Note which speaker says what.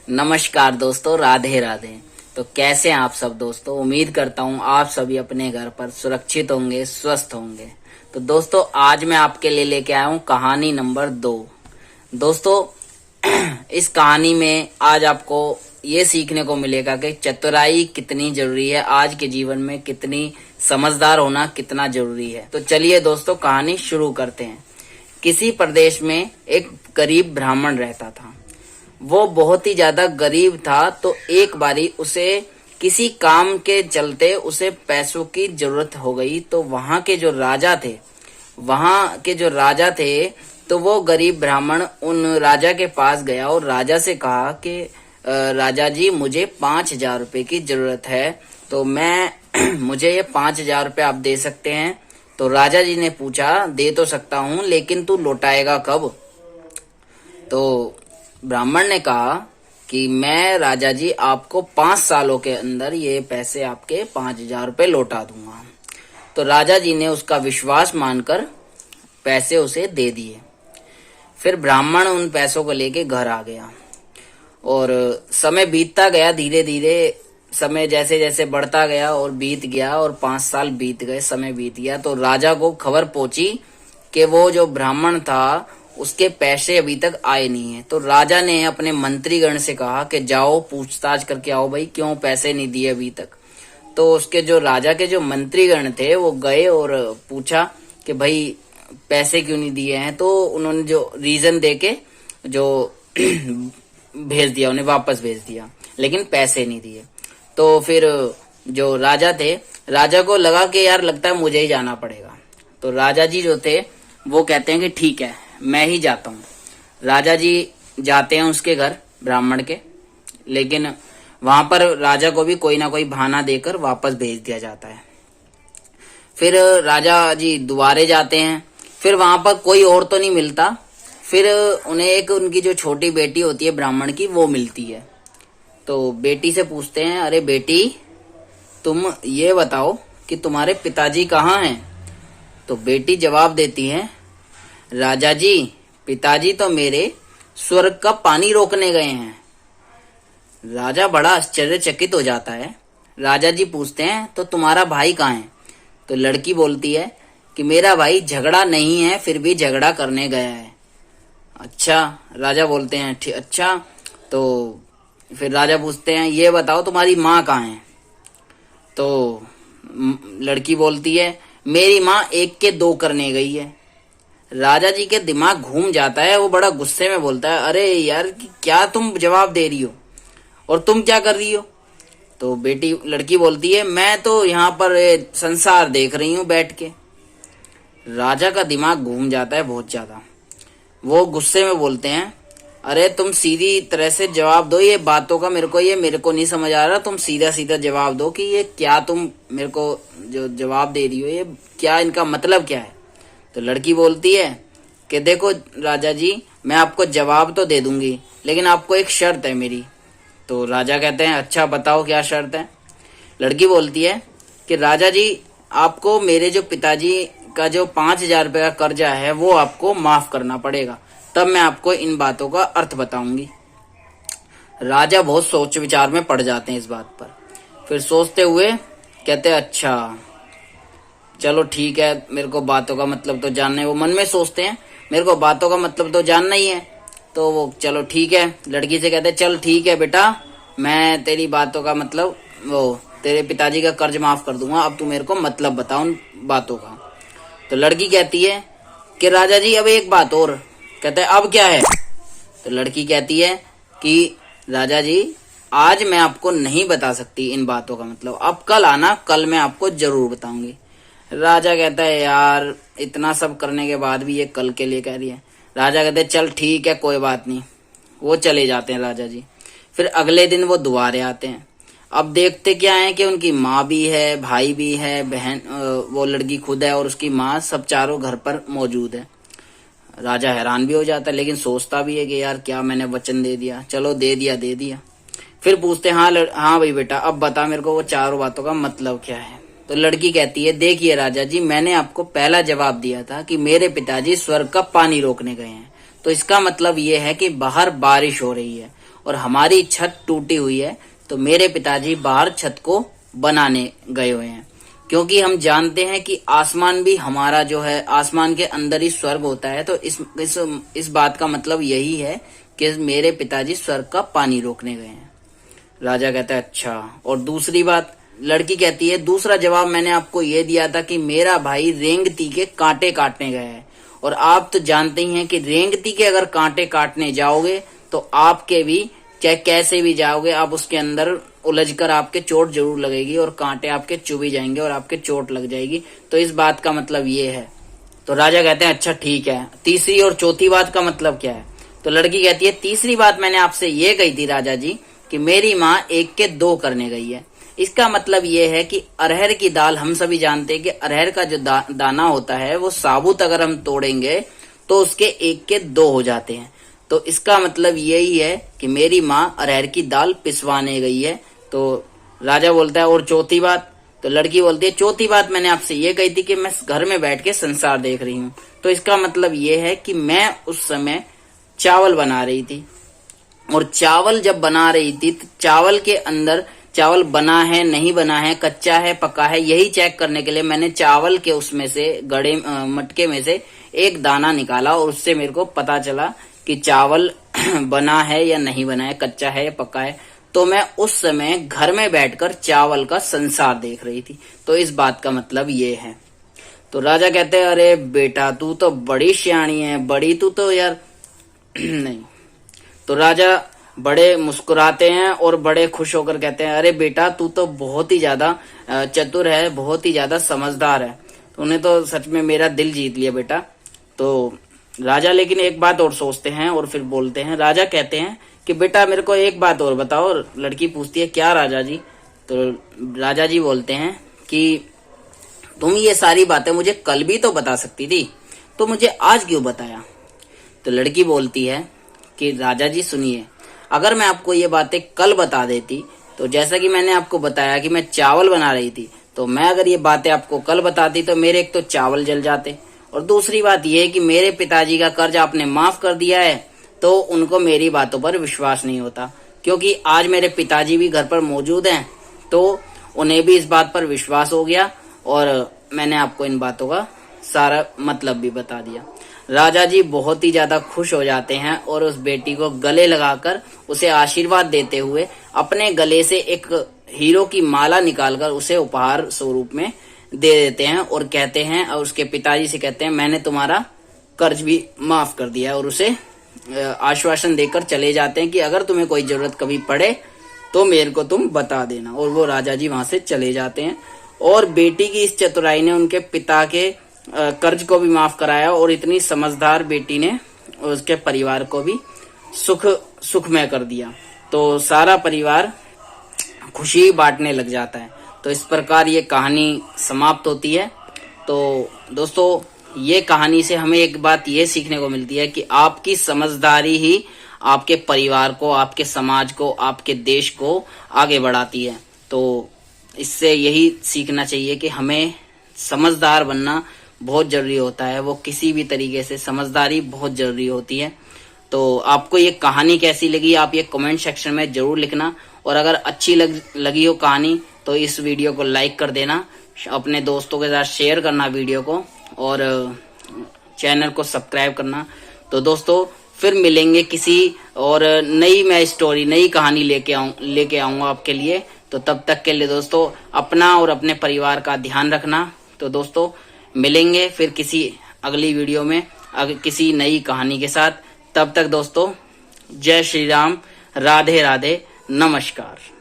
Speaker 1: नमस्कार दोस्तों, राधे राधे। तो कैसे हैं आप सब दोस्तों। उम्मीद करता हूँ आप सभी अपने घर पर सुरक्षित होंगे, स्वस्थ होंगे। तो दोस्तों आज मैं आपके लिए लेके आया हूँ कहानी नंबर 2। दोस्तों इस कहानी में आज आपको ये सीखने को मिलेगा कि चतुराई कितनी जरूरी है, आज के जीवन में कितनी समझदार होना कितना जरूरी है। तो चलिए दोस्तों कहानी शुरू करते हैं। किसी प्रदेश में एक गरीब ब्राह्मण रहता था। वो बहुत ही ज्यादा गरीब था। तो एक बारी उसे किसी काम के चलते उसे पैसों की जरूरत हो गई। तो वहां के जो राजा थे तो वो गरीब ब्राह्मण उन राजा के पास गया और राजा से कहा कि राजा जी मुझे 5,000 रुपए की जरूरत है। तो मैं मुझे ये 5,000 रुपए आप दे सकते हैं। तो राजा जी ने पूछा दे तो सकता हूँ, लेकिन तू लौटाएगा कब। तो ब्राह्मण ने कहा कि मैं राजा जी आपको 5 सालों के अंदर ये पैसे आपके 5,000 रुपए लौटा दूंगा। तो राजा जी ने उसका विश्वास मानकर पैसे उसे दे दिए। फिर ब्राह्मण उन पैसों को लेके घर आ गया और समय बीतता गया। धीरे धीरे समय जैसे जैसे बढ़ता गया और बीत गया और 5 साल बीत गए, समय बीत गया। तो राजा को खबर पहुंची कि वो जो ब्राह्मण था उसके पैसे अभी तक आए नहीं है। तो राजा ने अपने मंत्रीगण से कहा कि जाओ पूछताछ करके आओ भाई, क्यों पैसे नहीं दिए अभी तक। तो उसके जो राजा के जो मंत्रीगण थे वो गए और पूछा कि भाई पैसे क्यों नहीं दिए हैं। तो उन्होंने जो रीजन देके जो भेज दिया, उन्हें वापस भेज दिया, लेकिन पैसे नहीं दिए। तो फिर जो राजा थे, राजा को लगा कि यार लगता है मुझे ही जाना पड़ेगा। तो राजा जी जो थे वो कहते हैं कि ठीक है मैं ही जाता हूँ। राजा जी जाते हैं उसके घर ब्राह्मण के, लेकिन वहां पर राजा को भी कोई ना कोई बहाना देकर वापस भेज दिया जाता है। फिर राजा जी दोबारे जाते हैं, फिर वहां पर कोई और तो नहीं मिलता। फिर उन्हें एक उनकी जो छोटी बेटी होती है ब्राह्मण की वो मिलती है। तो बेटी से पूछते हैं अरे बेटी तुम ये बताओ कि तुम्हारे पिताजी कहाँ हैं। तो बेटी जवाब देती है राजा जी पिताजी तो मेरे स्वर्ग का पानी रोकने गए हैं। राजा बड़ा आश्चर्यचकित हो जाता है। राजा जी पूछते हैं तो तुम्हारा भाई कहाँ है। तो लड़की बोलती है कि मेरा भाई झगड़ा नहीं है, फिर भी झगड़ा करने गया है। अच्छा, राजा बोलते हैं ठीक अच्छा। तो फिर राजा पूछते हैं ये बताओ तुम्हारी माँ कहाँ है। तो लड़की बोलती है मेरी माँ 1 के 2 करने गई है। राजा जी के दिमाग घूम जाता है, वो बड़ा गुस्से में बोलता है अरे यार क्या तुम जवाब दे रही हो और तुम क्या कर रही हो। तो लड़की बोलती है मैं तो यहाँ पर संसार देख रही हूँ बैठ के। राजा का दिमाग घूम जाता है बहुत ज्यादा। वो गुस्से में बोलते हैं अरे तुम सीधी तरह से जवाब दो, ये बातों का मेरे को नहीं समझ आ रहा। तुम सीधा सीधा जवाब दो कि ये क्या तुम मेरे को जो जवाब दे रही हो ये क्या, इनका मतलब क्या है। तो लड़की बोलती है कि देखो राजा जी मैं आपको जवाब तो दे दूंगी, लेकिन आपको एक शर्त है मेरी। तो राजा कहते हैं अच्छा बताओ क्या शर्त है। लड़की बोलती है कि राजा जी आपको मेरे जो पिताजी का जो 5,000 रुपए का कर्जा है वो आपको माफ करना पड़ेगा, तब मैं आपको इन बातों का अर्थ बताऊंगी। राजा बहुत सोच विचार में पड़ जाते हैं इस बात पर। फिर सोचते हुए कहते हैं अच्छा चलो ठीक है, मेरे को बातों का मतलब तो जानना है। वो मन में सोचते हैं मेरे को बातों का मतलब तो जानना ही है। तो वो चलो ठीक है, लड़की से कहते हैं चल ठीक है बेटा, मैं तेरी बातों का मतलब वो तेरे पिताजी का कर्ज माफ कर दूंगा, अब तू मेरे को मतलब बता उन बातों का। तो लड़की कहती है कि राजा जी अब एक बात और। कहते हैं अब क्या है। तो लड़की कहती है कि राजा जी आज मैं आपको नहीं बता सकती इन बातों का मतलब, अब कल आना, कल मैं आपको जरूर बताऊंगी। राजा कहता है यार इतना सब करने के बाद भी ये कल के लिए कह रही है। राजा कहते हैं चल ठीक है कोई बात नहीं। वो चले जाते हैं राजा जी। फिर अगले दिन वो दोबारे आते हैं। अब देखते क्या है कि उनकी माँ भी है, भाई भी है, बहन वो लड़की खुद है और उसकी माँ, सब चारों घर पर मौजूद है। राजा हैरान भी हो जाता है, लेकिन सोचता भी है कि यार क्या मैंने वचन दे दिया, चलो दे दिया। फिर पूछते हाँ हाँ भाई बेटा अब बता मेरे को वो चारों बातों का मतलब क्या है। तो लड़की कहती है देखिए राजा जी मैंने आपको पहला जवाब दिया था कि मेरे पिताजी स्वर्ग का पानी रोकने गए हैं, तो इसका मतलब ये है कि बाहर बारिश हो रही है और हमारी छत टूटी हुई है, तो मेरे पिताजी बाहर छत को बनाने गए हुए हैं। क्योंकि हम जानते हैं कि आसमान भी हमारा जो है, आसमान के अंदर ही स्वर्ग होता है। तो इस बात का मतलब यही है कि मेरे पिताजी स्वर्ग का पानी रोकने गए हैं। राजा कहता है अच्छा। और दूसरी बात, लड़की कहती है दूसरा जवाब मैंने आपको ये दिया था कि मेरा भाई रेंगती के कांटे काटने गया है। और आप तो जानते ही हैं कि रेंगती के अगर कांटे काटने जाओगे तो आपके भी, चाहे कैसे भी जाओगे, आप उसके अंदर उलझकर आपके चोट जरूर लगेगी और कांटे आपके चुभी जाएंगे और आपके चोट लग जाएगी। तो इस बात का मतलब ये है। तो राजा कहते हैं अच्छा ठीक है, तीसरी और चौथी बात का मतलब क्या है? तो लड़की कहती है तीसरी बात मैंने आपसे ये कही थी राजा जी कि मेरी माँ 1 के 2 करने गई है। इसका मतलब ये है कि अरहर की दाल, हम सभी जानते हैं कि अरहर का जो दाना होता है वो साबुत अगर हम तोड़ेंगे तो उसके 1 के 2 हो जाते हैं। तो इसका मतलब यही है कि मेरी माँ अरहर की दाल पिसवाने गई है। तो राजा बोलता है और चौथी बात? तो लड़की बोलती है चौथी बात मैंने आपसे ये कही थी कि मैं घर में बैठ के संसार देख रही हूँ। तो इसका मतलब ये है कि मैं उस समय चावल बना रही थी, और चावल जब बना रही थी तो चावल के अंदर चावल बना है नहीं बना है, कच्चा है पका है, यही चेक करने के लिए मैंने चावल के उसमें से मटके में से एक दाना निकाला और उससे मेरे को पता चला कि चावल बना है या नहीं बना है, कच्चा है या पका है। तो मैं उस समय घर में बैठकर चावल का संसार देख रही थी। तो इस बात का मतलब ये है। तो राजा कहते हैं अरे बेटा तू तो बड़ी सियाणी है, बड़ी तू तो यार नहीं। तो राजा बड़े मुस्कुराते हैं और बड़े खुश होकर कहते हैं अरे बेटा तू तो बहुत ही ज्यादा चतुर है, बहुत ही ज्यादा समझदार है, तूने तो सच में मेरा दिल जीत लिया बेटा। तो राजा लेकिन एक बात और सोचते हैं और फिर बोलते हैं, राजा कहते हैं कि बेटा मेरे को एक बात और बताओ। लड़की पूछती है क्या राजा जी? तो राजा जी बोलते हैं कि तुम ये सारी बातें मुझे कल भी तो बता सकती थी, तो मुझे आज क्यों बताया? तो लड़की बोलती है कि राजा जी सुनिए, अगर मैं आपको ये बातें कल बता देती, तो जैसा कि मैंने आपको बताया कि मैं चावल बना रही थी, तो मैं अगर ये बातें आपको कल बताती तो मेरे एक तो चावल जल जाते, और दूसरी बात ये है कि मेरे पिताजी का कर्ज आपने माफ कर दिया है, तो उनको मेरी बातों पर विश्वास नहीं होता। क्योंकि आज मेरे पिताजी भी घर पर मौजूद हैं, तो उन्हें भी इस बात पर विश्वास हो गया और मैंने आपको इन बातों का सारा मतलब भी बता दिया। राजा जी बहुत ही ज्यादा खुश हो जाते हैं और उस बेटी को गले लगाकर उसे आशीर्वाद देते हुए अपने गले से एक हीरो की माला निकालकर उसे उपहार स्वरूप में दे देते हैं और कहते हैं, और उसके पिताजी से कहते हैं मैंने तुम्हारा कर्ज भी माफ कर दिया है, और उसे आश्वासन देकर चले जाते हैं कि अगर तुम्हें कोई जरूरत कभी पड़े तो मेरे को तुम बता देना। और वो राजा जी वहां से चले जाते हैं और बेटी की इस चतुराई ने उनके पिता के कर्ज को भी माफ कराया और इतनी समझदार बेटी ने उसके परिवार को भी सुखमय कर दिया। तो सारा परिवार खुशी बांटने लग जाता है। तो इस प्रकार ये कहानी समाप्त होती है। तो दोस्तों ये कहानी से हमें एक बात ये सीखने को मिलती है कि आपकी समझदारी ही आपके परिवार को, आपके समाज को, आपके देश को आगे बढ़ाती है। तो इससे यही सीखना चाहिए कि हमें समझदार बनना बहुत जरूरी होता है। वो किसी भी तरीके से समझदारी बहुत जरूरी होती है। तो आपको ये कहानी कैसी लगी आप ये कमेंट सेक्शन में जरूर लिखना, और अगर अच्छी लगी हो कहानी तो इस वीडियो को लाइक कर देना, अपने दोस्तों के साथ शेयर करना वीडियो को, और चैनल को सब्सक्राइब करना। तो दोस्तों फिर मिलेंगे किसी और नई मैं स्टोरी, नई कहानी लेके आऊंगा आपके लिए। तो तब तक के लिए दोस्तों अपना और अपने परिवार का ध्यान रखना। तो दोस्तों मिलेंगे फिर किसी अगली वीडियो में किसी नई कहानी के साथ। तब तक दोस्तों जय श्री राम, राधे राधे, नमस्कार।